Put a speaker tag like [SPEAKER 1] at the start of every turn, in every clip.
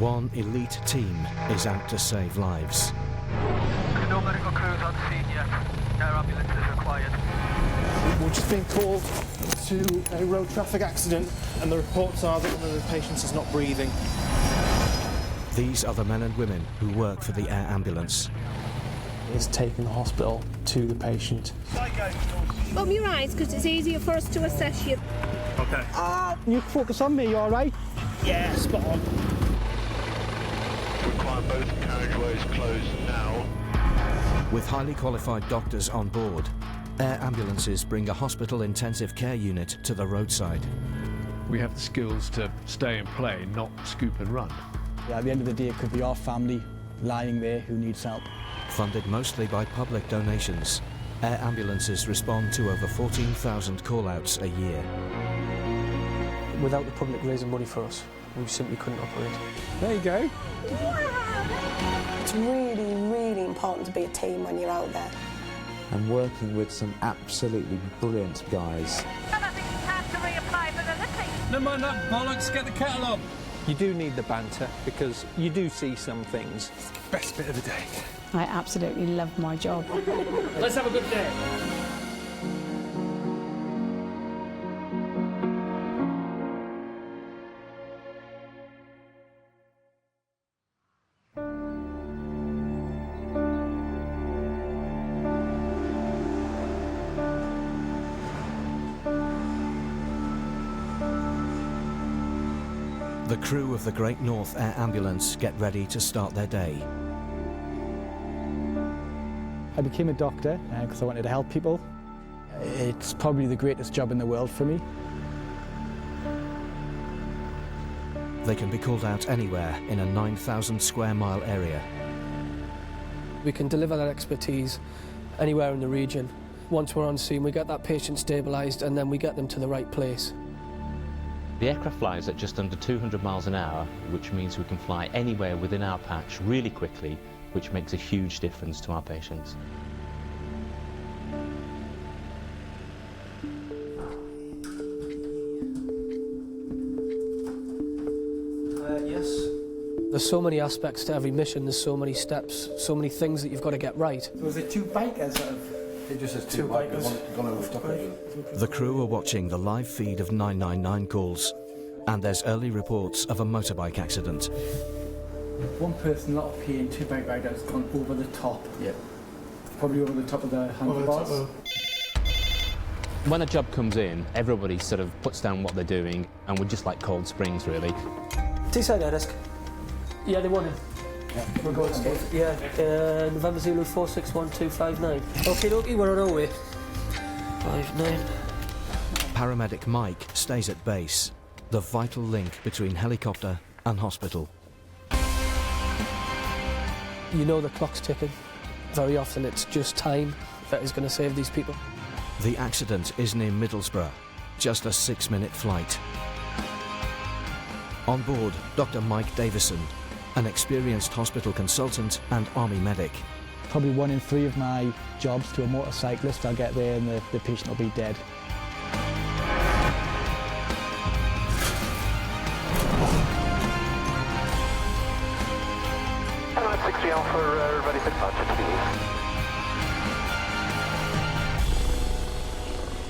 [SPEAKER 1] One elite team is out to save lives.
[SPEAKER 2] No medical crews on scene yet. Air ambulance is required.
[SPEAKER 3] We've just been called to a road traffic accident, and the reports are that one of the patients is not breathing.
[SPEAKER 1] These are the men and women who work for the air ambulance.
[SPEAKER 3] It's taking the hospital to the patient.
[SPEAKER 4] Open your eyes, because it's easier for us to assess you.
[SPEAKER 3] Okay.
[SPEAKER 5] You focus on me, you all right?
[SPEAKER 3] Yeah, spot on.
[SPEAKER 6] Require both carriageways closed now.
[SPEAKER 1] With highly qualified doctors on board, air ambulances bring a hospital intensive care unit to the roadside.
[SPEAKER 7] We have the skills to stay and play, not scoop and run.
[SPEAKER 5] At the end of the day, it could be our family lying there who needs help.
[SPEAKER 1] Funded mostly by public donations, air ambulances respond to over 14,000 call-outs a year.
[SPEAKER 8] Without the public raising money for us, we simply couldn't operate.
[SPEAKER 5] There you go.
[SPEAKER 9] It's really, really important to be a team when you're out there.
[SPEAKER 10] And working with some absolutely brilliant guys.
[SPEAKER 7] Never mind that bollocks, get the kettle on.
[SPEAKER 11] You do need the banter, because you do see some things.
[SPEAKER 7] Best bit of the day.
[SPEAKER 12] I absolutely love my job.
[SPEAKER 2] Let's have a good day.
[SPEAKER 1] The crew of the Great North Air Ambulance get ready to start their day.
[SPEAKER 5] I became a doctor because I wanted to help people. It's probably the greatest job in the world for me.
[SPEAKER 1] They can be called out anywhere in a 9,000 square mile area.
[SPEAKER 8] We can deliver that expertise anywhere in the region. Once we're on scene, we get that patient stabilised and then we get them to the right place.
[SPEAKER 13] The aircraft flies at just under 200 miles an hour, which means we can fly anywhere within our patch really quickly, which makes a huge difference to our patients.
[SPEAKER 8] Yes. There's so many aspects to every mission, there's so many steps, so many things that you've got to get right.
[SPEAKER 5] So was it two bikers that have...
[SPEAKER 3] It just says two bikers.
[SPEAKER 1] The crew are watching the live feed of 999 calls, and there's early reports of a motorbike accident.
[SPEAKER 5] One person not up here and two bike riders gone over the top. Yep. Probably over the top of the handlebars.
[SPEAKER 13] When a job comes in, everybody sort of puts down what they're doing, and we're just like Cold Springs, really.
[SPEAKER 8] T-side air desk. Yeah, they want him.
[SPEAKER 5] Yeah, we're going to
[SPEAKER 8] Yeah, November Zulu 461259. Okay, we're on our way. 59.
[SPEAKER 1] Paramedic Mike stays at base, the vital link between helicopter and hospital.
[SPEAKER 8] You know the clock's ticking. Very often it's just time that is going to save these people.
[SPEAKER 1] The accident is near Middlesbrough, just a 6-minute flight. On board, Dr. Mike Davison, an experienced hospital consultant and army medic.
[SPEAKER 5] Probably 1 in 3 of my jobs to a motorcyclist, I'll get there and the patient will be dead.
[SPEAKER 2] Hello, 60 Alpha, ready for departure,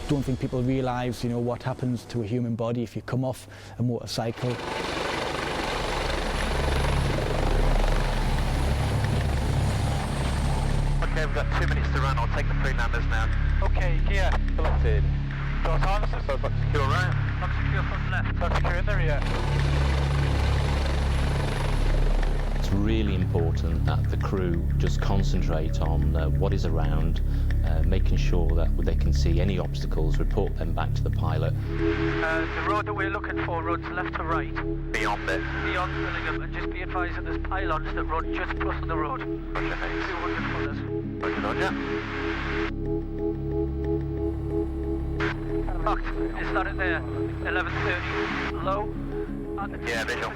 [SPEAKER 5] Don't think people realise, what happens to a human body if you come off a motorcycle.
[SPEAKER 6] Okay, we've got 2 minutes to run. I'll take the Freelanders now.
[SPEAKER 2] Okay, gear.
[SPEAKER 6] Collected.
[SPEAKER 2] Door silences.
[SPEAKER 6] So back secure right.
[SPEAKER 2] Lock secure front left.
[SPEAKER 6] So secure in there, yeah.
[SPEAKER 13] It's really important that the crew just concentrate on what is around, making sure that they can see any obstacles, report them back to the pilot.
[SPEAKER 2] The road that we're looking for runs left to right.
[SPEAKER 6] Beyond it.
[SPEAKER 2] Beyond Billingham, and just be advised that there's pylons that run just across the road.
[SPEAKER 6] Roger,
[SPEAKER 2] 200 footers.
[SPEAKER 6] Roger, Roger.
[SPEAKER 2] Locked. Is that it there? 11:30. Low. And
[SPEAKER 6] Yeah, visual.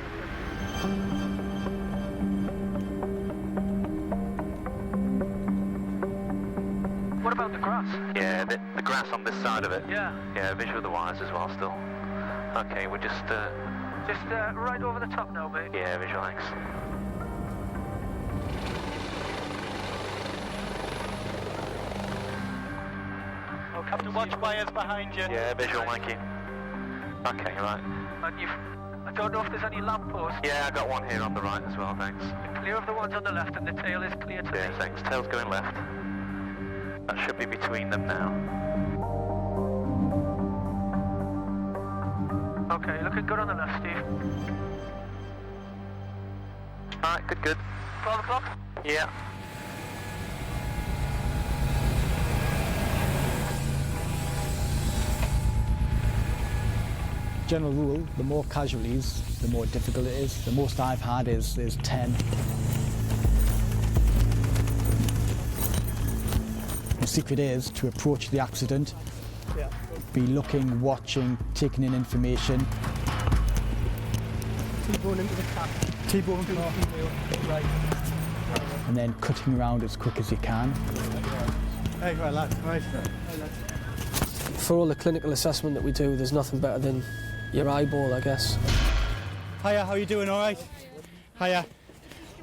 [SPEAKER 2] what about the grass?
[SPEAKER 6] Yeah, the grass on this side of it.
[SPEAKER 2] Yeah.
[SPEAKER 6] Yeah, visual of the wires as well still. Okay, we're just
[SPEAKER 2] Just right over the top now, mate.
[SPEAKER 6] Yeah, visual, thanks.
[SPEAKER 2] Oh, Captain, watch fires behind you.
[SPEAKER 6] Yeah, visual, thank you. Okay, right.
[SPEAKER 2] And I don't know if there's any lampposts.
[SPEAKER 6] Yeah, I got one here on the right as well, thanks.
[SPEAKER 2] Clear of the ones on the left, and the tail is clear to
[SPEAKER 6] Yeah,
[SPEAKER 2] me.
[SPEAKER 6] thanks. Tail's going left. That should be between them now.
[SPEAKER 2] Okay, looking good on the left, Steve.
[SPEAKER 6] Alright, good, good.
[SPEAKER 2] 12 o'clock?
[SPEAKER 6] Yeah.
[SPEAKER 14] General rule, the more casualties, the more difficult it is. The most I've had is 10. The secret is to approach the accident, be looking, watching, taking in information.
[SPEAKER 3] T-bone into the cap. T-bone into the wheel. Right.
[SPEAKER 14] And then cutting around as quick as you can.
[SPEAKER 3] Hey, right, lad. Right.
[SPEAKER 8] For all the clinical assessment that we do, there's nothing better than your eyeball, I guess.
[SPEAKER 3] Hiya, how you doing? All right? Hiya.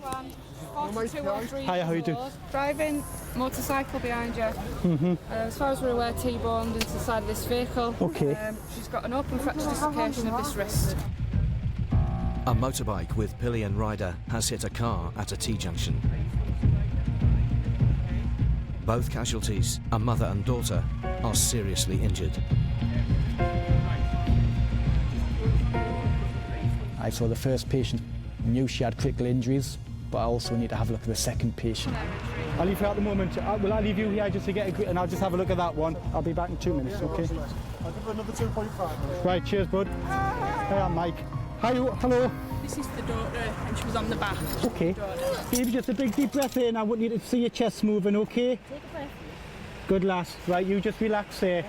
[SPEAKER 3] Hiya, how you doing?
[SPEAKER 15] Driving motorcycle behind you. As far as we're aware, T-boned into the side of this vehicle.
[SPEAKER 14] Okay.
[SPEAKER 15] She's got an open fracture dislocation of this wrist.
[SPEAKER 1] A motorbike with pillion rider has hit a car at a T-junction. Both casualties, a mother and daughter, are seriously injured.
[SPEAKER 14] I saw the first patient, knew she had critical injuries, but I also need to have a look at the second patient.
[SPEAKER 3] I'll leave her at the moment. Will I leave you here just to get a grip, and I'll just have a look at that one. I'll be back in 2 minutes, okay? I'll give her another 2.5. Right, cheers, bud. Hey, I'm Mike. Hi, hello.
[SPEAKER 15] This is the daughter, and she was on the back.
[SPEAKER 3] Okay. Maybe just a big deep breath in. I want you to see your chest moving, okay?
[SPEAKER 15] Take a breath.
[SPEAKER 3] Good lass. Right, you just relax there.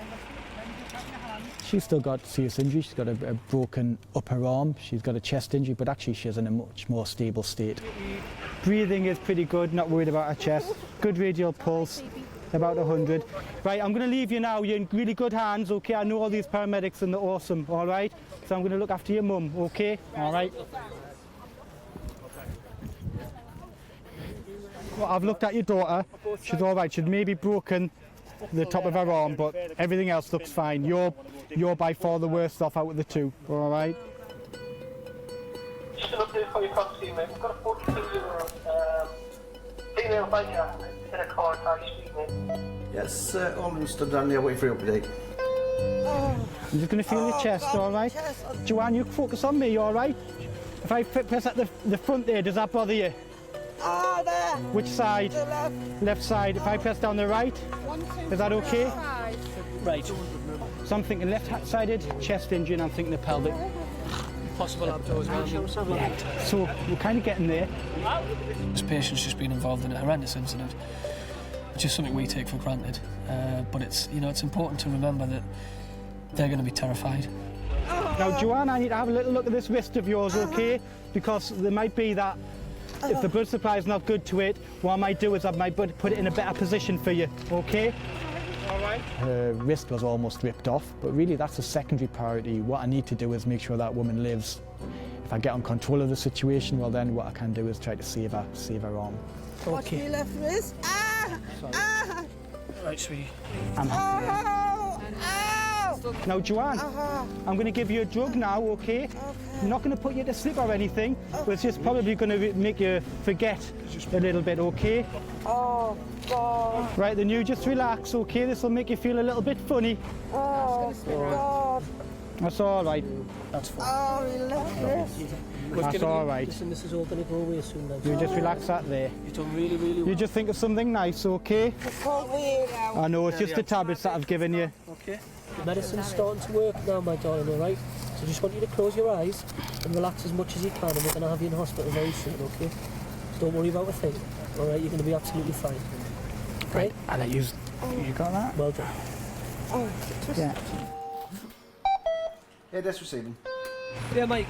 [SPEAKER 14] She's still got serious injury. She's got a broken upper arm. She's got a chest injury, but actually she's in a much more stable state.
[SPEAKER 3] Breathing is pretty good, not worried about her chest. Good radial pulse, about 100. Right, I'm going to leave you now. You're in really good hands, okay? I know all these paramedics and they're awesome, all right? So I'm going to look after your mum, okay? All right? Well, I've looked at your daughter. She's all right. She's maybe broken the top of her arm, but everything else looks fine. You're by far the worst off out of the two, all right?
[SPEAKER 2] Just an update for your property, mate. We've got a 42-year-old female biker in a car at High Street, mate.
[SPEAKER 16] Yes, all stood down there waiting for your update.
[SPEAKER 3] I'm just going to feel your chest, all right? Joanne, you focus on me, all right? If I press at the front there, does that bother you?
[SPEAKER 17] There.
[SPEAKER 3] Which side?
[SPEAKER 17] The left.
[SPEAKER 3] Left side. If I press down the right, is that okay? Right. So I'm thinking left-sided chest injury, and I'm thinking the pelvic.
[SPEAKER 8] Possible abdo as well.
[SPEAKER 3] Yeah. So we're kind of getting there.
[SPEAKER 8] This patient's just been involved in a horrendous incident. It's just something we take for granted. But it's important to remember that they're going to be terrified.
[SPEAKER 3] Now, Joanne, I need to have a little look at this wrist of yours, okay? Because there might be that if the blood supply is not good to it, what I might do is I might put it in a better position for you, okay? All right.
[SPEAKER 14] Her wrist was almost ripped off, but really that's a secondary priority. What I need to do is make sure that woman lives. If I get on control of the situation, well then what I can do is try to save her arm.
[SPEAKER 17] What's your left wrist?
[SPEAKER 8] Right, sweetie.
[SPEAKER 3] Now, Joanne, I'm going to give you a drug now, okay? I'm not going to put you to sleep or anything, but it's just probably going to make you forget a little bit, okay?
[SPEAKER 17] Oh, God.
[SPEAKER 3] Right, then you just relax, okay? This will make you feel a little bit funny.
[SPEAKER 17] Oh, God.
[SPEAKER 3] That's all right.
[SPEAKER 8] That's fine.
[SPEAKER 17] Oh, your left wrist.
[SPEAKER 3] That's all right.
[SPEAKER 8] Listen, this is all going to go away soon now.
[SPEAKER 3] You just relax that there.
[SPEAKER 8] You've done really, really well.
[SPEAKER 3] You just think of something nice, okay?
[SPEAKER 17] It's so weird now.
[SPEAKER 3] I know, it's just the tablets that I've given you.
[SPEAKER 8] Okay. The medicine's starting to work now, my darling, all right? So just want you to close your eyes and relax as much as you can, and we're going to have you in hospital very soon, okay? So don't worry about a thing, all right? You're going to be absolutely fine.
[SPEAKER 3] Right, and I used... You got that?
[SPEAKER 8] Well done.
[SPEAKER 17] Oh,
[SPEAKER 3] yeah.
[SPEAKER 16] Yeah, that's receiving.
[SPEAKER 8] Yeah, Mike.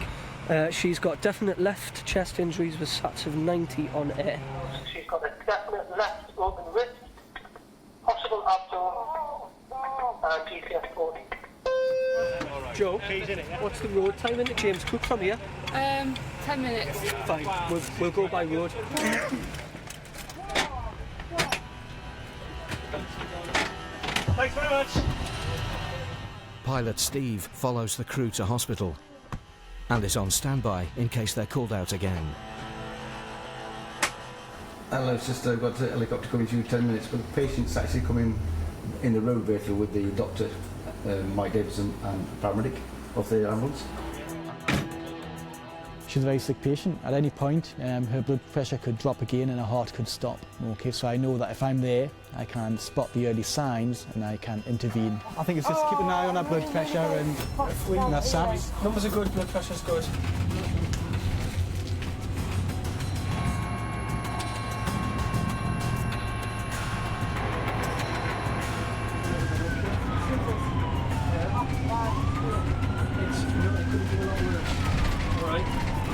[SPEAKER 8] She's got definite left chest injuries with SATs of 90 on air.
[SPEAKER 2] She's got a definite left broken wrist, possible abdo, and GPS 40.
[SPEAKER 8] Joe, what's the road time into James Cook from here?
[SPEAKER 15] 10 minutes.
[SPEAKER 8] Fine, we'll go by road.
[SPEAKER 3] Thanks very much.
[SPEAKER 1] Pilot Steve follows the crew to hospital and is on standby in case they're called out again.
[SPEAKER 16] Hello, it's just got a helicopter coming through 10 minutes, but the patient's actually coming in the road vehicle with the doctor, Mike Davidson, and paramedic of the ambulance.
[SPEAKER 14] She's a very sick patient. At any point, her blood pressure could drop again and her heart could stop. Okay, so I know that if I'm there, I can spot the early signs and I can intervene.
[SPEAKER 3] I think it's just keep an eye on her blood pressure and that's that.
[SPEAKER 8] Numbers are good, blood pressure's good.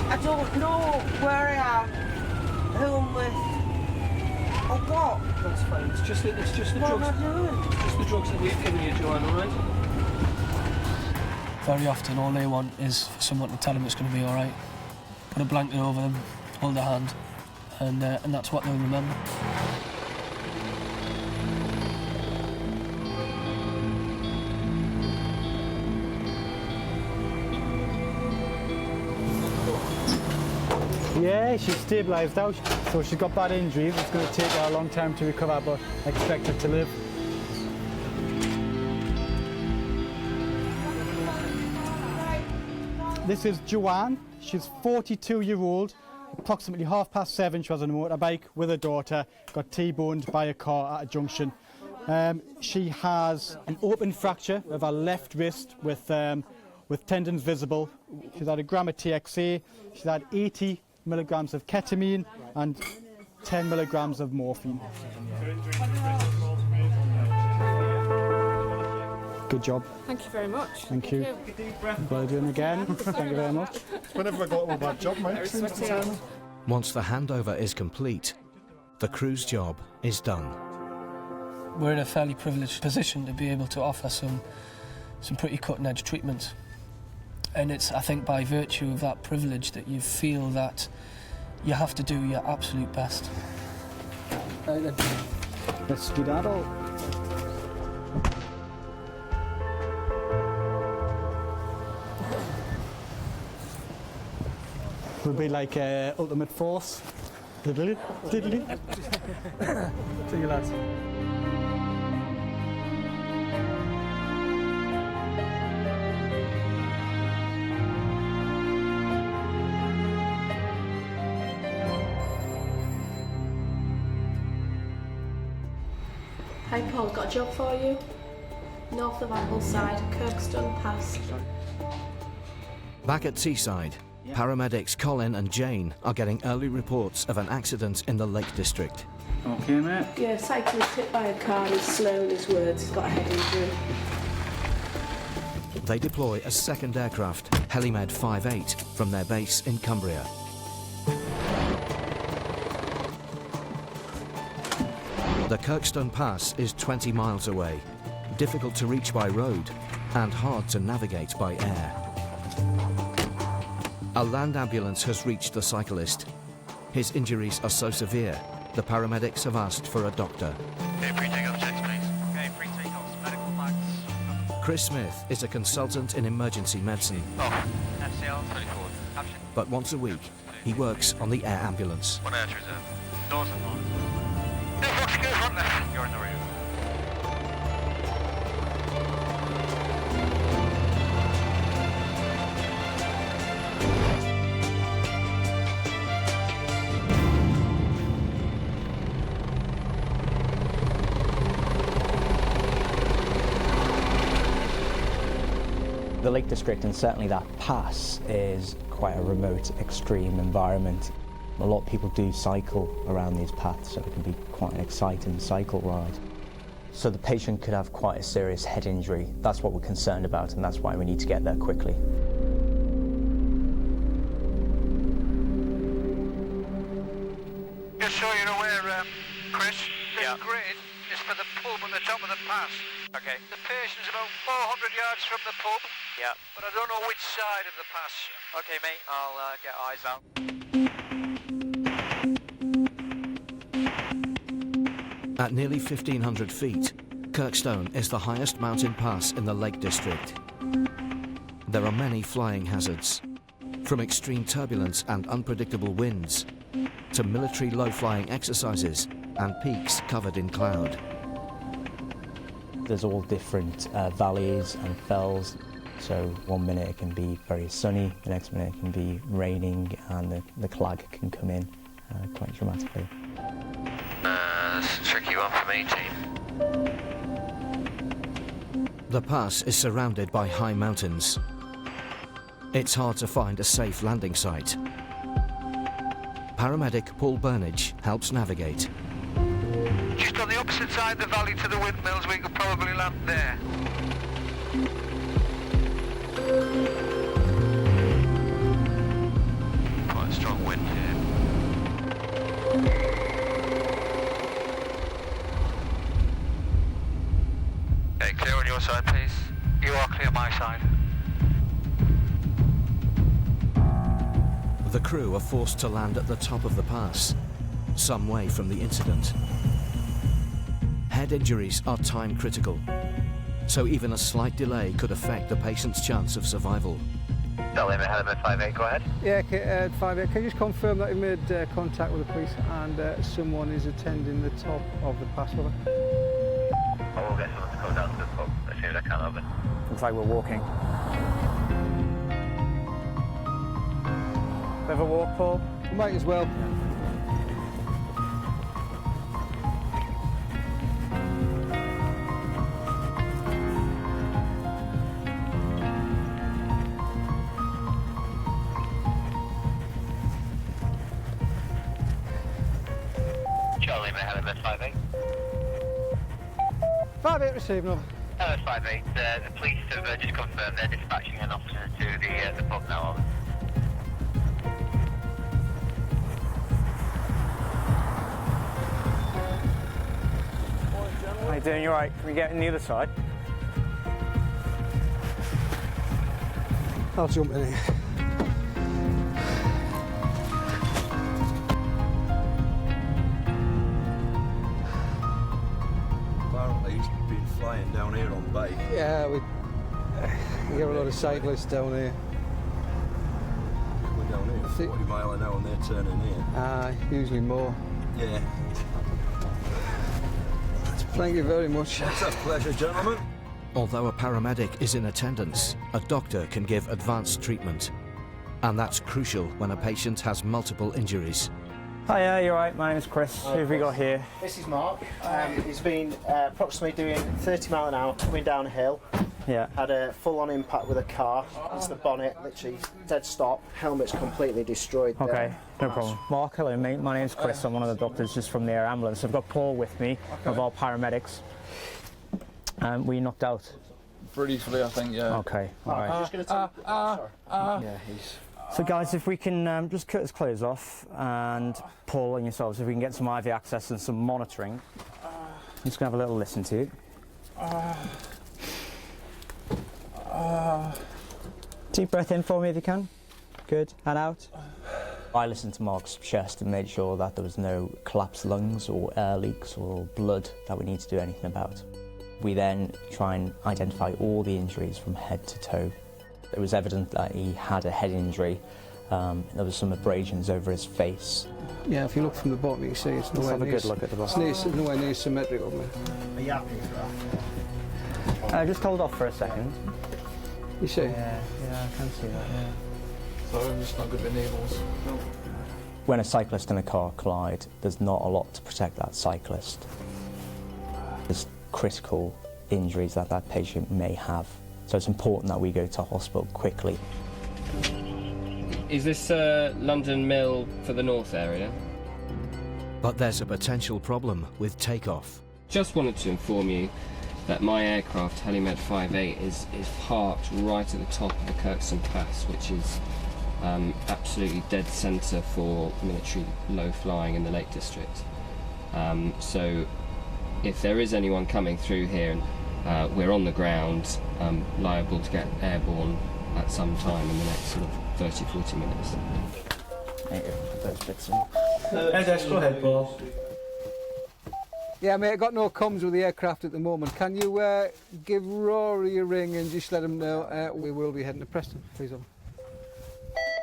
[SPEAKER 17] I don't know where I am, who I'm with, or what.
[SPEAKER 8] That's fine. It's just the
[SPEAKER 17] What
[SPEAKER 8] drugs.
[SPEAKER 17] am I doing?
[SPEAKER 8] Just the drugs that we've given you, Joanne. All right. Very often, all they want is for someone to tell them it's going to be all right. Put a blanket over them, hold their hand, and that's what they'll remember.
[SPEAKER 3] Yeah, she's stabilised out, so she's got bad injuries. It's going to take her a long time to recover, but I expect her to live. This is Joanne. She's 42-year-old. Approximately 7:30, she was on a motorbike with her daughter, got T-boned by a car at a junction. She has an open fracture of her left wrist with tendons visible. She's had a gram of TXA. She's had 80 milligrams of ketamine and 10 milligrams of morphine. Good job.
[SPEAKER 15] Thank you very much.
[SPEAKER 3] Thank you. Well done again. Thank you very much.
[SPEAKER 18] Whenever I got a bad job, mate.
[SPEAKER 1] Once the handover is complete, the crew's job is done.
[SPEAKER 8] We're in a fairly privileged position to be able to offer some pretty cutting-edge treatments. And it's, I think, by virtue of that privilege that you feel that you have to do your absolute best.
[SPEAKER 3] Let's skedaddle. We'll be like Ultimate Force. Diddly, diddly. See you lads.
[SPEAKER 4] Hi Paul, got a job for you. North of Ambleside, Kirkstone Pass.
[SPEAKER 1] Back at Teesside, paramedics Colin and Jane are getting early reports of an accident in the Lake District.
[SPEAKER 3] Okay, mate.
[SPEAKER 4] Yeah, cyclist hit by a car, he's slow in his words, he's got a head injury.
[SPEAKER 1] They deploy a second aircraft, Helimed 58, from their base in Cumbria. The Kirkstone Pass is 20 miles away, difficult to reach by road and hard to navigate by air. A land ambulance has reached the cyclist. His injuries are so severe, the paramedics have asked for a doctor.
[SPEAKER 6] Okay, pre-takeoff checks, please. Okay, pre-takeoffs, medical flags.
[SPEAKER 1] Chris Smith is a consultant in emergency medicine,
[SPEAKER 6] FCL 34. Caption.
[SPEAKER 1] but once a week he works on the air ambulance.
[SPEAKER 6] One air to reserve. Doors and on. Front left. You're in the rear.
[SPEAKER 19] The Lake District, and certainly that pass, is quite a remote, extreme environment. A lot of people do cycle around these paths, so it can be quite an exciting cycle ride. So the patient could have quite a serious head injury. That's what we're concerned about, and that's why we need to get there quickly.
[SPEAKER 6] Just so you're aware, Chris, this grid is for the pub at the top of the pass. Okay. The patient's about 400 yards from the pub. Yeah. But I don't know which side of the pass. Okay, mate. I'll get eyes out.
[SPEAKER 1] At nearly 1,500 feet, Kirkstone is the highest mountain pass in the Lake District. There are many flying hazards, from extreme turbulence and unpredictable winds to military low-flying exercises and peaks covered in cloud.
[SPEAKER 19] There's all different valleys and fells. So 1 minute it can be very sunny, the next minute it can be raining, and the clag can come in quite dramatically.
[SPEAKER 6] That's a tricky one for me, team.
[SPEAKER 1] The pass is surrounded by high mountains. It's hard to find a safe landing site. Paramedic Paul Burnage helps navigate.
[SPEAKER 6] Just on the opposite side of the valley to the windmills, we could probably land there. Quite a strong wind here. Okay, clear on your side, please. You are clear on my side.
[SPEAKER 1] The crew are forced to land at the top of the pass, some way from the incident. Head injuries are time critical, so even a slight delay could affect the patient's chance of survival.
[SPEAKER 6] Delta Helmet 58, go ahead.
[SPEAKER 5] Yeah, 58. Can you just confirm that you made contact with the police and someone is attending the top of the pass with her?
[SPEAKER 6] I will get someone to go down to the pub as soon as I can, over.
[SPEAKER 19] Looks like we're walking. Bit of a walk, Paul?
[SPEAKER 5] We might as well.
[SPEAKER 6] Charlie, may I have a 58?
[SPEAKER 5] 58 receiving over.
[SPEAKER 6] 58, the police have just confirmed they're dispatching an officer to the pub now, over.
[SPEAKER 19] How you doing? You alright? Can we get on the other side?
[SPEAKER 5] I'll jump in here.
[SPEAKER 18] Apparently he's been flying down here on bike.
[SPEAKER 5] Yeah, we get a lot of cyclists down here.
[SPEAKER 18] We're down here 40 mile an hour and they're turning here.
[SPEAKER 5] Usually more.
[SPEAKER 18] Yeah.
[SPEAKER 5] Thank you very much.
[SPEAKER 18] It's a pleasure, gentlemen.
[SPEAKER 1] Although a paramedic is in attendance, a doctor can give advanced treatment. And that's crucial when a patient has multiple injuries.
[SPEAKER 19] Hiya, you alright? My name is Chris. Who have we got here?
[SPEAKER 20] This is Mark. He's been approximately doing 30 mile an hour coming down a hill.
[SPEAKER 19] Yeah.
[SPEAKER 20] Had a full-on impact with a car. It's the bonnet, literally dead stop. Helmet's completely destroyed there.
[SPEAKER 19] Okay, no problem. Mark, hello mate. My name's Chris. I'm one of the doctors just from the air ambulance. I've got Paul with me, of our paramedics. Were you knocked out?
[SPEAKER 18] Briefly, I think, yeah.
[SPEAKER 19] Okay, alright.
[SPEAKER 20] Just going to
[SPEAKER 18] Yeah, he's...
[SPEAKER 19] So guys, if we can just cut his clothes off, and Paul and yourselves, if we can get some IV access and some monitoring. I'm just going to have a little listen to you. Deep breath in for me if you can. Good, and out. I listened to Mark's chest and made sure that there was no collapsed lungs or air leaks or blood that we need to do anything about. We then try and identify all the injuries from head to toe. It was evident that he had a head injury. There was some abrasions over his face.
[SPEAKER 5] Yeah, if you look from the bottom, you can see it's nowhere
[SPEAKER 19] Let's have a good look at the bottom.
[SPEAKER 5] It's nowhere near symmetrical, man.
[SPEAKER 20] Are you happy with that?
[SPEAKER 19] Just hold off for a second.
[SPEAKER 5] You see?
[SPEAKER 19] Yeah, I can see that, yeah.
[SPEAKER 18] So I'm just not good with needles. No.
[SPEAKER 19] When a cyclist and a car collide, there's not a lot to protect that cyclist. There's critical injuries that that patient may have. So it's important that we go to hospital quickly.
[SPEAKER 21] Is this London Mill for the north area?
[SPEAKER 1] But there's a potential problem with takeoff.
[SPEAKER 21] Just wanted to inform you that my aircraft, Helimed 58, is parked right at the top of the Kirkstone Pass, which is absolutely dead centre for military low flying in the Lake District. So if there is anyone coming through here, we're on the ground, liable to get airborne at some time in the next sort of 30-40 minutes.
[SPEAKER 20] Those bits in.
[SPEAKER 5] Hey, Des, go ahead, Paul. Yeah, mate, I've got no comms with the aircraft at the moment. Can you give Rory a ring and just let him know we will be heading to Preston, please?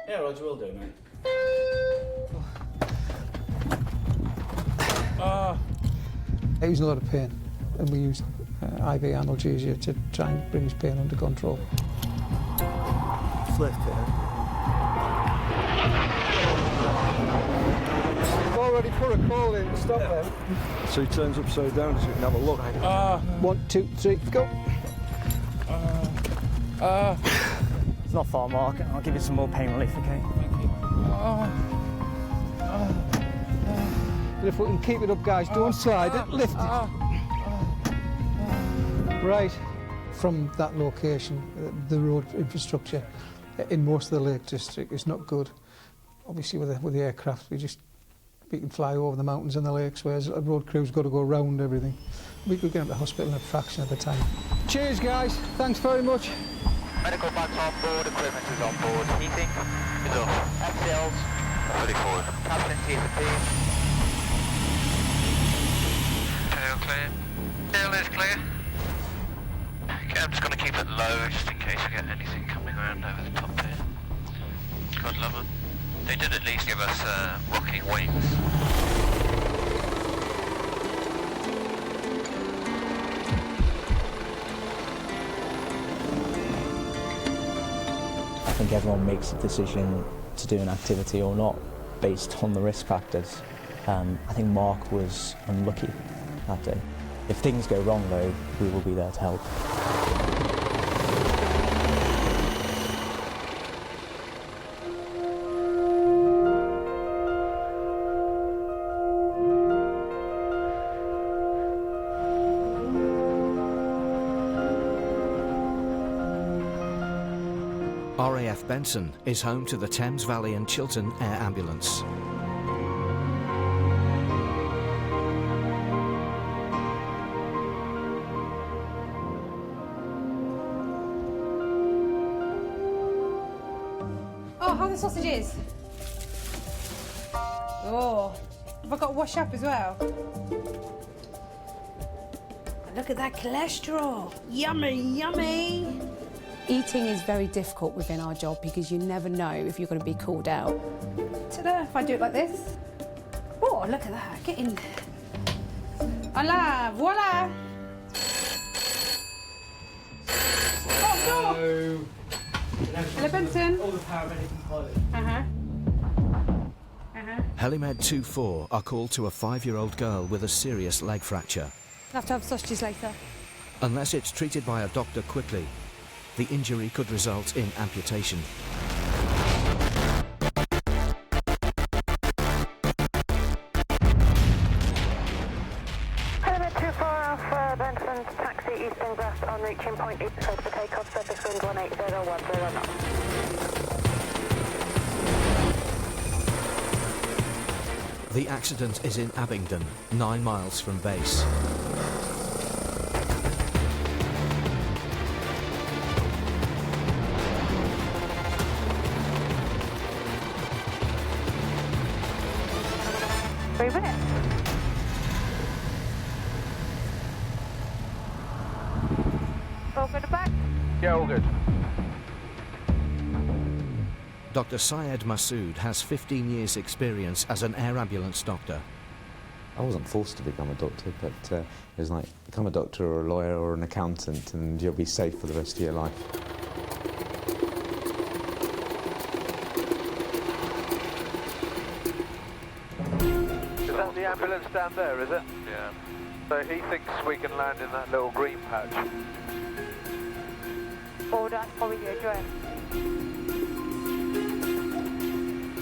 [SPEAKER 9] Yeah, Roger, will do, mate.
[SPEAKER 5] He was in a lot of pain, and we used IV analgesia to try and bring his pain under control. Flip it. We've already put a call in to stop them.
[SPEAKER 18] So he turns upside down so you can have a look.
[SPEAKER 5] 1, 2, 3, go.
[SPEAKER 22] It's not far, Mark. I'll give you some more pain relief, okay? Thank you.
[SPEAKER 5] But if we can keep it up, guys, don't slide it, lift it. Right, from that location, the road infrastructure in most of the Lake District is not good. Obviously, with the aircraft, we can fly over the mountains and the lakes, whereas a road crew's got to go around everything. We could get into hospital in a fraction of the time. Cheers, guys. Thanks very much.
[SPEAKER 6] Medical bags on board, equipment is on board. Heating is off. FCLs fully forward. Captain T&P. Tail clear. Tail is clear. Okay, I'm just going to keep it low just in case we get anything coming around over the top here. God love them. They did at least give us rocking wings.
[SPEAKER 19] I think everyone makes a decision to do an activity or not based on the risk factors. I think Mark was unlucky that day. If things go wrong though, we will be there to help.
[SPEAKER 1] RAF Benson is home to the Thames Valley and Chiltern Air Ambulance.
[SPEAKER 15] Oh, how are the sausages? Oh, have I got to wash up as well? Look at that cholesterol. Yummy, yummy.
[SPEAKER 12] Eating is very difficult within our job because you never know if you're going to be called out.
[SPEAKER 15] Ta-da, if I do it like this. Oh, look at that, get in. Voila, voila. Oh, no. Hello, Benson.
[SPEAKER 5] All the paramedics and pilots.
[SPEAKER 1] Helimed 2-4 are called to a 5-year-old girl with a serious leg fracture.
[SPEAKER 15] I'll have to have sausages later.
[SPEAKER 1] Unless it's treated by a doctor quickly, the injury could result in amputation.
[SPEAKER 23] Helimed 2-4 Alpha, Benson, taxi eastern west on reaching point east coast for takeoff, surface wind 18010 knots.
[SPEAKER 1] The accident is in Abingdon, 9 miles from base.
[SPEAKER 23] All good to back?
[SPEAKER 6] Yeah, all good.
[SPEAKER 1] Dr. Syed Masood has 15 years' experience as an air ambulance doctor.
[SPEAKER 10] I wasn't forced to become a doctor, but it was like, become a doctor or a lawyer or an accountant and you'll be safe for the rest of your life.
[SPEAKER 6] Is that the ambulance down there, is it? Yeah. So he thinks we can land in that little green patch.
[SPEAKER 23] Oh, that's probably the address.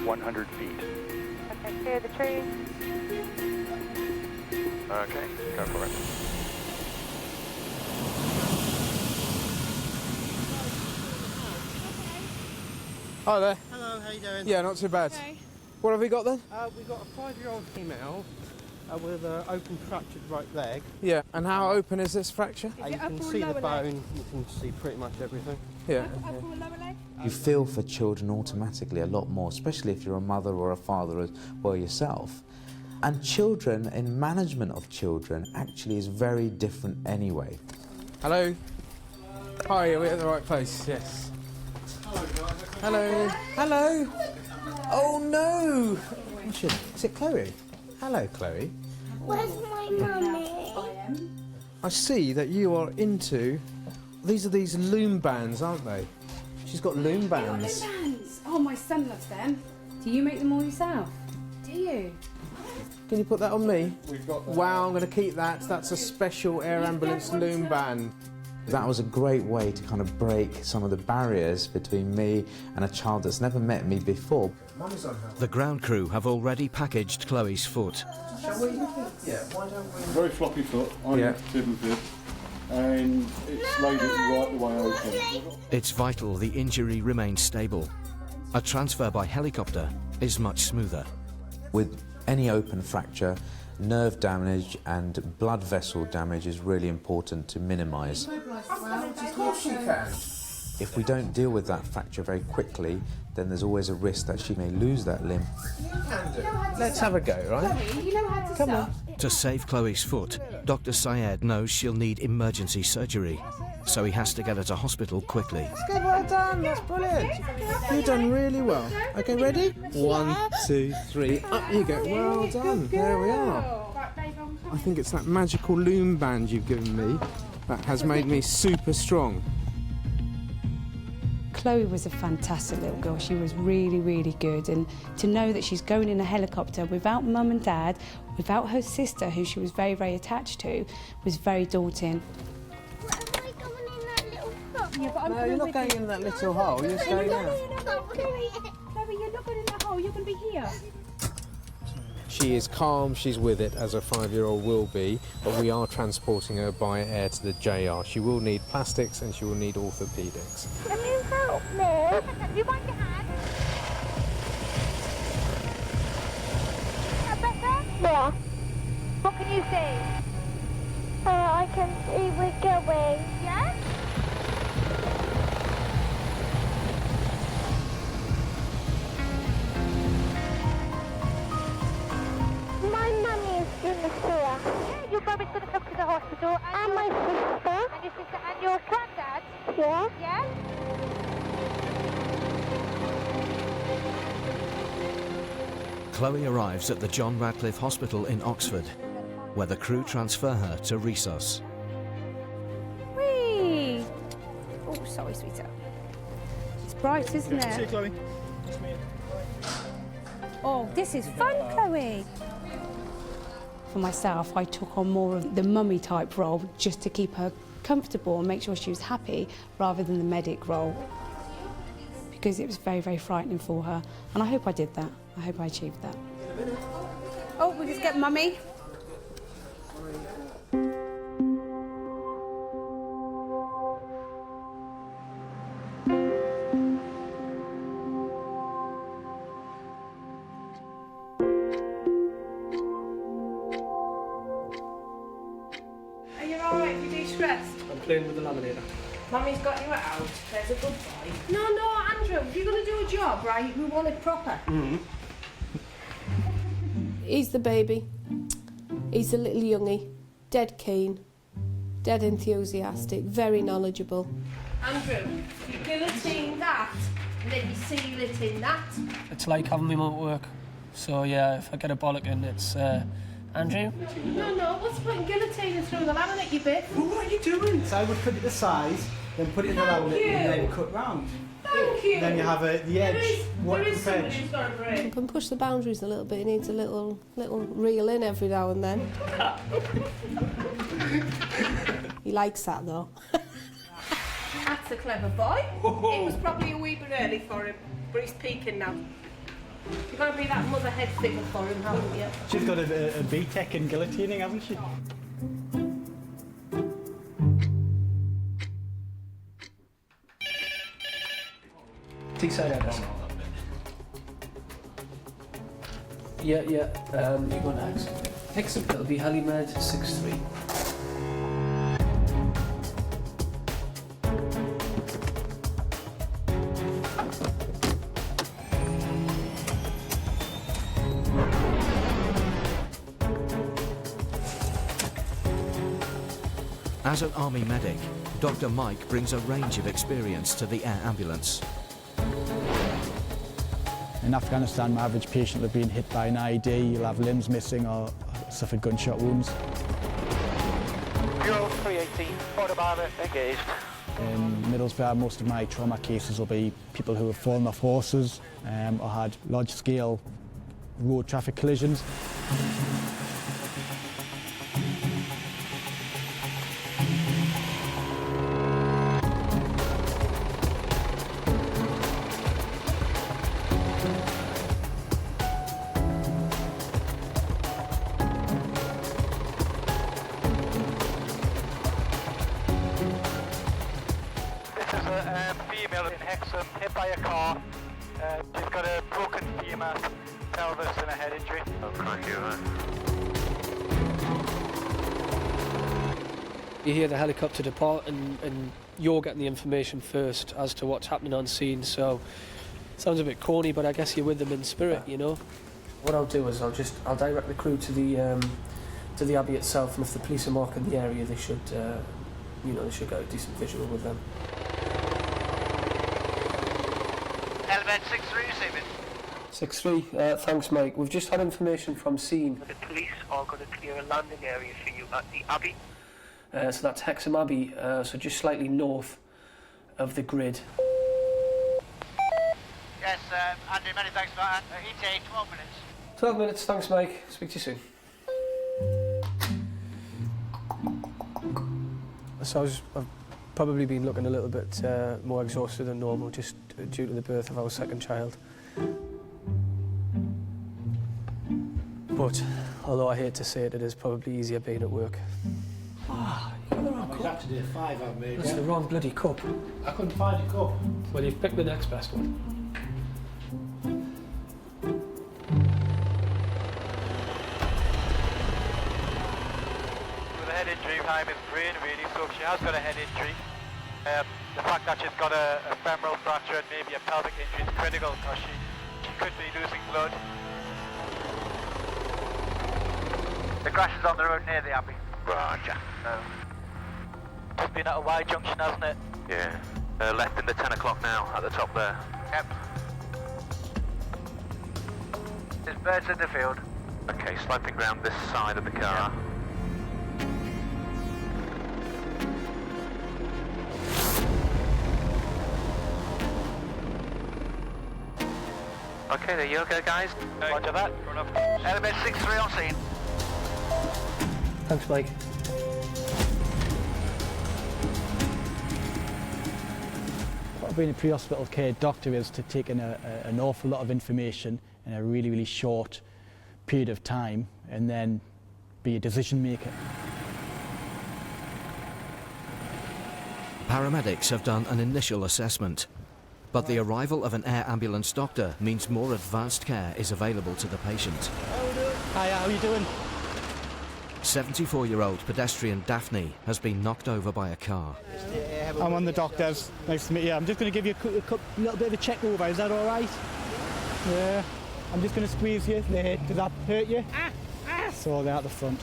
[SPEAKER 6] 100 feet.
[SPEAKER 23] Okay, clear the trees.
[SPEAKER 6] Okay, go for it.
[SPEAKER 5] Hi there.
[SPEAKER 24] Hello, how you doing?
[SPEAKER 5] Yeah, not too bad.
[SPEAKER 24] Okay.
[SPEAKER 5] What have we got then?
[SPEAKER 24] We've got a 5-year-old female
[SPEAKER 3] with an open fractured right leg.
[SPEAKER 7] Yeah, and how open is this fracture?
[SPEAKER 3] You can see the bone, you can see pretty much everything.
[SPEAKER 7] Yeah.
[SPEAKER 10] You feel for children automatically a lot more, especially if you're a mother or a father as well yourself. And children, in management of children, actually is very different anyway.
[SPEAKER 7] Hello? Hi, are we at the right place? Yes. Hello. Hello. Oh no! Is it Chloe? Hello, Chloe.
[SPEAKER 11] Where's my mummy?
[SPEAKER 7] I see that you are into... These are these loom bands, aren't they? She's got loom bands.
[SPEAKER 12] Loom bands! Oh, my son loves them. Do you make them all yourself? Do you?
[SPEAKER 7] Can you put that on me? Wow, I'm going to keep that. That's a special air ambulance loom band.
[SPEAKER 10] That was a great way to kind of break some of the barriers between me and a child that's never met me before.
[SPEAKER 1] The ground crew have already packaged Chloe's foot.
[SPEAKER 16] Shall we? Yeah, why don't we? Very floppy foot, I'm tibble fib, and it's laid it right the way open.
[SPEAKER 1] It's vital the injury remains stable. A transfer by helicopter is much smoother.
[SPEAKER 10] With any open fracture, nerve damage and blood vessel damage is really important to minimise.
[SPEAKER 7] Of course you can.
[SPEAKER 10] If we don't deal with that fracture very quickly, then there's always a risk that she may lose that limb.
[SPEAKER 7] You can do. Let's have a go, right? Come on.
[SPEAKER 1] To save Chloe's foot, Dr. Syed knows she'll need emergency surgery, so he has to get her to hospital quickly.
[SPEAKER 7] That's good, well done, that's brilliant. You've done really well. Okay, ready? 1, 2, 3, up you go. Well done, there we are. I think it's that magical loom band you've given me that has made me super strong.
[SPEAKER 12] Chloe was a fantastic little girl. She was really, really good. And to know that she's going in a helicopter without mum and dad, without her sister, who she was very, very attached to, was very daunting.
[SPEAKER 11] Yeah, but
[SPEAKER 7] No, you're not going in that little hole, you're staying out.
[SPEAKER 11] Chloe, you're not going in that hole, you're going to be here.
[SPEAKER 7] She is calm, she's with it, as a 5-year-old will be, but we are transporting her by air to the JR. She will need plastics and she will need orthopaedics.
[SPEAKER 11] Can you help me? Do you want your hand? Better? Yeah. What can you see? I can see we're going. Yeah? My mummy is in the sewer. Yeah, your mummy's going to come to the hospital. And my sister. And your sister and your granddad. Yeah. Yeah?
[SPEAKER 1] Chloe arrives at the John Radcliffe Hospital in Oxford, where the crew transfer her to Resus.
[SPEAKER 12] Whee! Oh, sorry, sweetheart. It's bright, isn't it?
[SPEAKER 3] See you, Chloe.
[SPEAKER 12] Oh, this is fun, Chloe. For myself, I took on more of the mummy type role just to keep her comfortable and make sure she was happy rather than the medic role, because it was very, very frightening for her. And I hope I did that. I hope I achieved that. Oh, we just get mummy.
[SPEAKER 8] I'm playing with the laminator.
[SPEAKER 17] Mummy's got you out. There's a good boy. No, Andrew, if you're going to do a job, right, we want it proper.
[SPEAKER 4] He's the baby. He's a little youngie. Dead keen. Dead enthusiastic. Very knowledgeable.
[SPEAKER 17] Andrew, you guillotine that, and then you seal it in that.
[SPEAKER 8] It's like having my mum at work. So yeah, if I get a bollocking, it's Andrew.
[SPEAKER 17] No, what's the point in guillotining through the laminate, you bit?
[SPEAKER 3] Well, what are you doing? So I would cut it the size, then put it in the laminate, and then cut round.
[SPEAKER 17] Thank you.
[SPEAKER 3] Then you have the edge.
[SPEAKER 17] There is somebody who's got a brain.
[SPEAKER 4] You can push the boundaries a little bit. He needs a little reel in every now and then. He likes that though.
[SPEAKER 17] That's a clever boy. It was probably a wee bit early for him, but he's peaking now. You've got to be that mother head figure for him, haven't you?
[SPEAKER 3] She's got a BTEC in guillotining, hasn't she?
[SPEAKER 8] T-side address. Yeah. You go next. Excellent. That'll be HeliMed 63.
[SPEAKER 1] As an army medic, Dr. Mike brings a range of experience to the air ambulance.
[SPEAKER 2] In Afghanistan, my average patient will have been hit by an IED, you'll have limbs missing or suffered gunshot wounds.
[SPEAKER 23] Bureau 318, Motorbike engaged.
[SPEAKER 2] In Middlesbrough, most of my trauma cases will be people who have fallen off horses or had large-scale road traffic collisions.
[SPEAKER 23] Female in Hexham, hit by a car. She's got a broken femur, pelvis and a head injury.
[SPEAKER 6] Oh, crikey,
[SPEAKER 8] You hear the helicopter depart and you're getting the information first as to what's happening on scene, so it sounds a bit corny, but I guess you're with them in spirit, you know. What I'll do is I'll direct the crew to the Abbey itself, and if the police are marking the area, they should they should get a decent visual with them.
[SPEAKER 23] Element 63 receiving.
[SPEAKER 8] 6-3, thanks Mike. We've just had information from scene.
[SPEAKER 23] The police are going to clear a landing area for you at the Abbey.
[SPEAKER 8] So that's Hexham Abbey, so just slightly north of the grid.
[SPEAKER 23] Yes, Andy, many thanks for that. ETA, 12 minutes.
[SPEAKER 8] 12 minutes, thanks Mike. Speak to you soon. So I've probably been looking a little bit more exhausted than normal, just due to the birth of our second child. But, although I hate to say it, it is probably easier being at work.
[SPEAKER 13] Ah, you got the wrong cup. Saturday 5 I've made.
[SPEAKER 8] That's the wrong bloody cup.
[SPEAKER 13] I couldn't find a cup.
[SPEAKER 8] Well, you've picked the next best one.
[SPEAKER 23] With a head injury, time is brain really, so if she has got a head injury, the fact that she's got a femoral fracture and maybe a pelvic injury is critical because she could be losing blood. The crash is on the road near the Abbey.
[SPEAKER 6] Roger.
[SPEAKER 23] It's been at a Y junction, hasn't it?
[SPEAKER 6] Yeah. Left in the 10 o'clock now, at the top there.
[SPEAKER 23] Yep. There's birds in the field.
[SPEAKER 6] Okay, sloping round this side of the car. Okay, there you go, guys.
[SPEAKER 23] Roger that. Element 63 on scene.
[SPEAKER 8] Thanks, Mike.
[SPEAKER 2] What being a pre-hospital care doctor is to take in an awful lot of information in a really, really short period of time and then be a decision maker.
[SPEAKER 1] Paramedics have done an initial assessment, but the arrival of an air ambulance doctor means more advanced care is available to the patient.
[SPEAKER 3] Hi, how are you doing?
[SPEAKER 1] 74-year-old pedestrian Daphne has been knocked over by a car.
[SPEAKER 3] I'm on the doctors. Nice to meet you. I'm just going to give you a little bit of a check over. Is that all right? Yeah. I'm just going to squeeze you there. Does that hurt you? So they're at the front.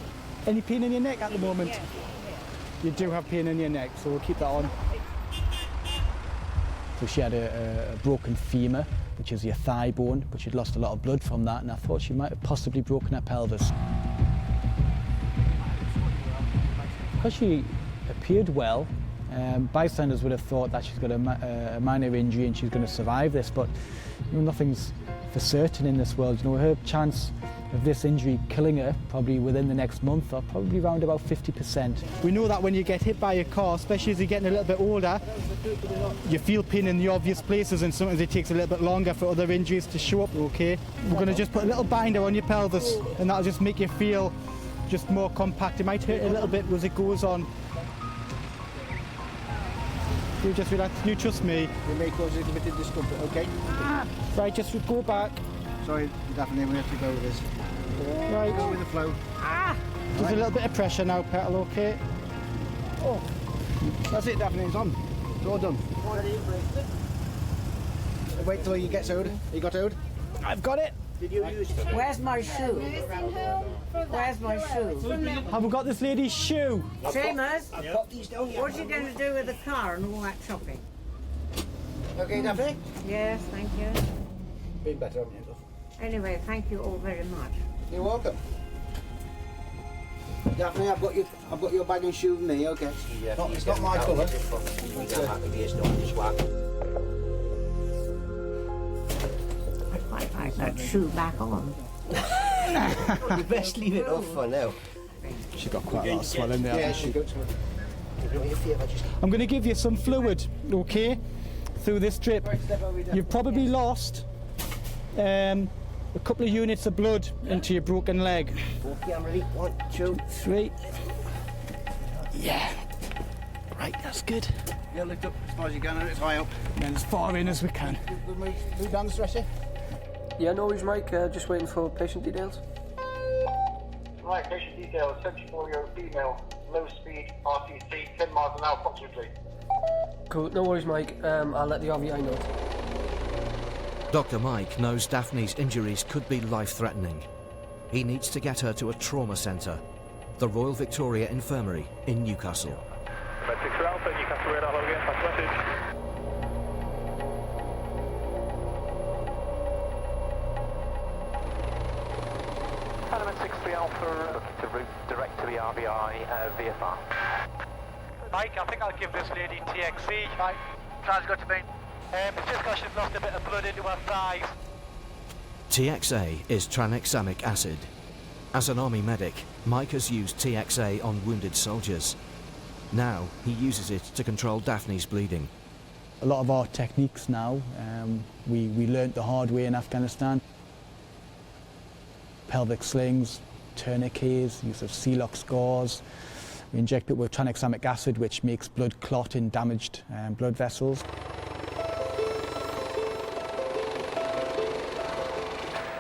[SPEAKER 3] Any pain in your neck at the moment? Yeah. You do have pain in your neck, so we'll keep that on.
[SPEAKER 2] So she had a broken femur, which is your thigh bone, but she'd lost a lot of blood from that, and I thought she might have possibly broken her pelvis. Because she appeared well, bystanders would have thought that she's got a minor injury and she's going to survive this, but nothing's for certain in this world. Her chance of this injury killing her probably within the next month are probably around about 50%.
[SPEAKER 3] We know that when you get hit by a car, especially as you're getting a little bit older, you feel pain in the obvious places, and sometimes it takes a little bit longer for other injuries to show up, okay? We're going to just put a little binder on your pelvis, and that'll just make you feel just more compact. It might hurt a little bit as it goes on. You just relax, you trust me.
[SPEAKER 16] You may cause a little bit of discomfort, okay?
[SPEAKER 3] Right, just go back.
[SPEAKER 13] Sorry, definitely we have to go with this.
[SPEAKER 3] Right.
[SPEAKER 13] Go with the flow.
[SPEAKER 3] Just a little bit of pressure now, pedal, okay?
[SPEAKER 13] Oh, that's it, Daphne, it's on. It's all done. Wait till you get Ode. You got Ode?
[SPEAKER 3] I've got it.
[SPEAKER 13] Did you use it?
[SPEAKER 14] Where's my shoe? Where's my shoe?
[SPEAKER 3] Have we got this lady's shoe?
[SPEAKER 14] Seamus,
[SPEAKER 13] I've got these down here.
[SPEAKER 14] what are you going to do with the car and all that shopping?
[SPEAKER 13] Okay, Daphne?
[SPEAKER 14] Yes, thank you.
[SPEAKER 13] Been better, haven't you?
[SPEAKER 14] Anyway, thank you all very much.
[SPEAKER 13] You're welcome. Daphne, I've got your bag and shoe with me, okay? Yeah, it's not my colour.
[SPEAKER 14] I quite like that shoe back on.
[SPEAKER 13] You best leave it off for now.
[SPEAKER 3] She's got quite a lot of swelling there.
[SPEAKER 13] Yeah, she got
[SPEAKER 3] I'm going to give you some fluid, okay, through this drip. You've probably lost a couple of units of blood into your broken leg.
[SPEAKER 13] Okay, I'm ready. 1, 2,
[SPEAKER 3] 3. Yeah. Right, that's good.
[SPEAKER 13] Yeah, lift up as far as you can, it's high up.
[SPEAKER 3] And as far in as we can.
[SPEAKER 13] Move down the stretcher.
[SPEAKER 8] Yeah, no worries, Mike. Just waiting for patient details.
[SPEAKER 20] Right, patient details. 74-year-old female, low speed, RTC, 10 miles an hour approximately.
[SPEAKER 8] Cool. No worries, Mike. I'll let the RVI know.
[SPEAKER 1] Dr. Mike knows Daphne's injuries could be life-threatening. He needs to get her to a trauma centre, the Royal Victoria Infirmary in Newcastle.
[SPEAKER 23] Med 6 Alpha, Newcastle radar, hello again, pass message. Element 63 Alpha, looking to route direct to the RVI VFR. Mike, I think I'll give this lady TXE. Mike, sounds good to me. It's just because she's lost a bit of blood into her thighs.
[SPEAKER 1] TXA is tranexamic acid. As an army medic, Mike has used TXA on wounded soldiers. Now he uses it to control Daphne's bleeding.
[SPEAKER 2] A lot of our techniques now, we learnt the hard way in Afghanistan. Pelvic slings, tourniquets, use of C-lock gauze. We inject it with tranexamic acid, which makes blood clot in damaged blood vessels.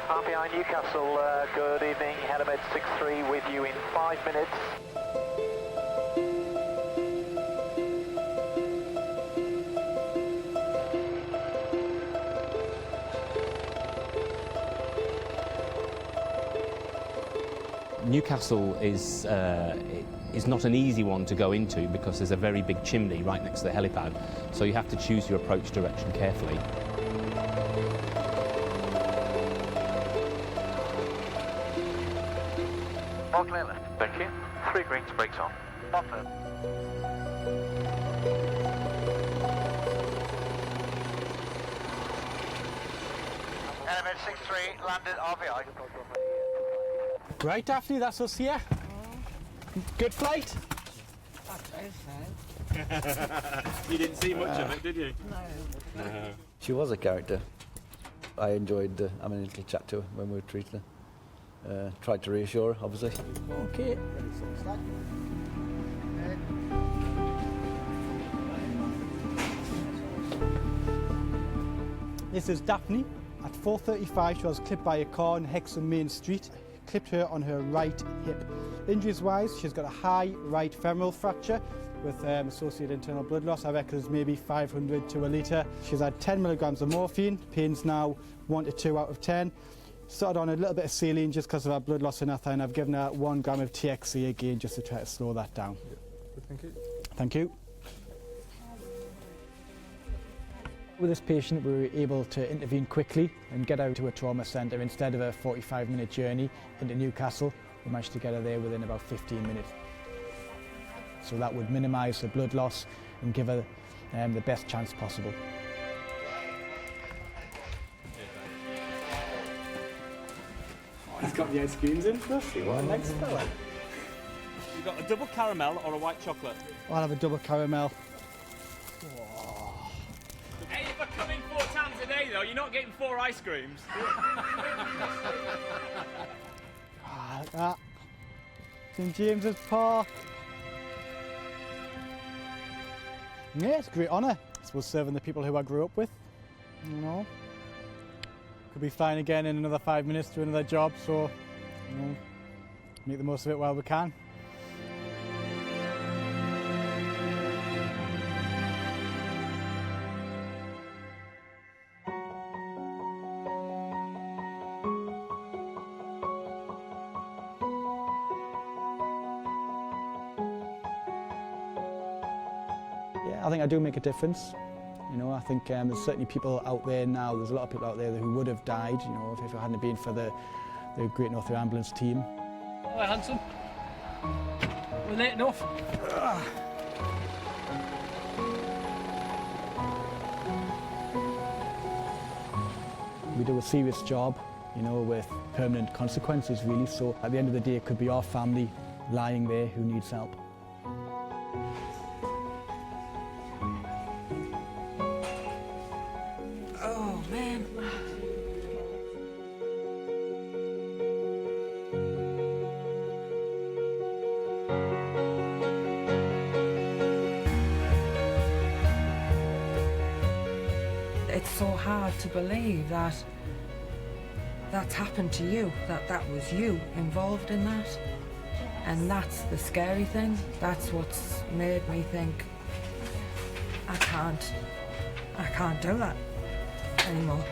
[SPEAKER 23] RVI Newcastle, good evening. Helimed 63 with you in 5 minutes.
[SPEAKER 21] Newcastle is not an easy one to go into because there's a very big chimney right next to the helipad, so you have to choose your approach direction carefully.
[SPEAKER 23] All clear left. Thank you. 3 greens, brakes on. Bottom. Element 63, landed RVI.
[SPEAKER 3] Right, Daphne, that's us here. Good flight.
[SPEAKER 9] You didn't see much of it, did you?
[SPEAKER 14] No.
[SPEAKER 16] She was a character. I enjoyed having a little chat to her when we were treating her. Tried to reassure her, obviously.
[SPEAKER 3] Okay. This is Daphne. At 4:35, she was clipped by a car on Hexham Main Street. Clipped her on her right hip. Injuries-wise, she's got a high right femoral fracture with associated internal blood loss. I reckon it's maybe 500 to a litre. She's had 10 milligrams of morphine. Pain's now 1 to 2 out of 10. Started on a little bit of saline just because of her blood loss in her thigh, and I've given her 1 gram of TXC again just to try to slow that down.
[SPEAKER 7] Yeah. Thank you.
[SPEAKER 3] Thank you. With this patient, we were able to intervene quickly and get her to a trauma centre instead of a 45-minute journey into Newcastle. We managed to get her there within about 15 minutes. So that would minimise the blood loss and give her the best chance possible.
[SPEAKER 22] He's got the ice creams in for us. What a nice fella.
[SPEAKER 9] You got a double caramel or a white chocolate?
[SPEAKER 3] I'll have a double caramel.
[SPEAKER 9] Hey, if I come in 4 times a day though, you're not getting 4 ice creams.
[SPEAKER 3] Like that. St James's Park. Yeah, it's a great honour. I suppose serving the people who I grew up with, you know.
[SPEAKER 2] Could be flying again in another 5 minutes to another job, so, you know, make the most of it while we can. Yeah, I think I do make a difference. You know, I think there's certainly people out there now, there's a lot of people out there who would have died, you know, if it hadn't been for the Great Northern Ambulance team.
[SPEAKER 8] All right, handsome. We're late enough.
[SPEAKER 2] We do a serious job, you know, with permanent consequences really, so at the end of the day it could be our family lying there who needs help.
[SPEAKER 14] Oh, man. It's so hard to believe that that's happened to you, that was you involved in that. And that's the scary thing. That's what's made me think, I can't do that anymore.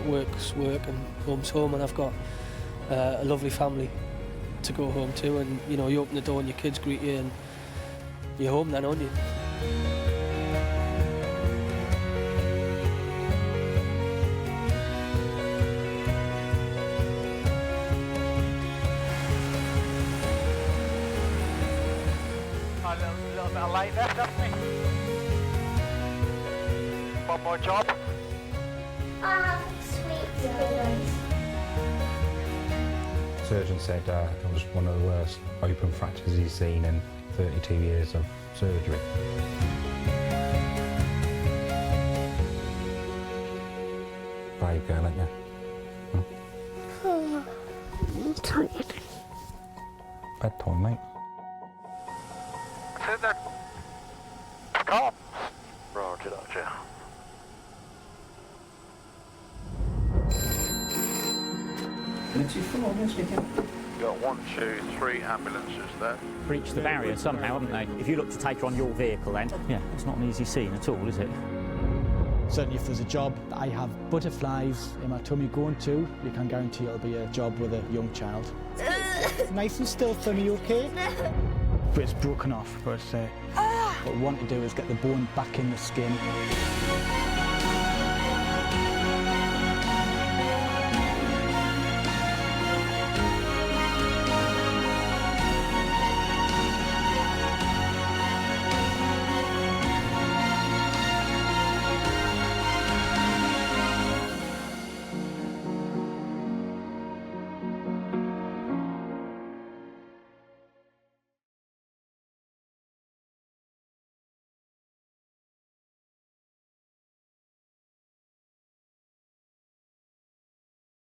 [SPEAKER 8] Work's work and home's home, and I've got a lovely family to go home to, and you know, you open the door and your kids greet you and you're home then, aren't you?
[SPEAKER 23] A little bit of light left, haven't we? One more job.
[SPEAKER 11] Sweet.
[SPEAKER 15] Surgeon said it was one of the worst open fractures he's seen in 32 years of surgery. Brave girl, ain't you?
[SPEAKER 11] I'm tired.
[SPEAKER 15] Bedtime, mate.
[SPEAKER 23] Sit there. Stop. Roger, Roger. Got 1, 2, 3 ambulances there.
[SPEAKER 18] Breached the barrier somehow, haven't they? If you look to take her on your vehicle then, yeah, it's not an easy scene at all, is it?
[SPEAKER 2] Certainly if there's a job that I have butterflies in my tummy going to, you can guarantee it'll be a job with a young child. Nice and still for me, okay? But it's broken off, but what we want to do is get the bone back in the skin.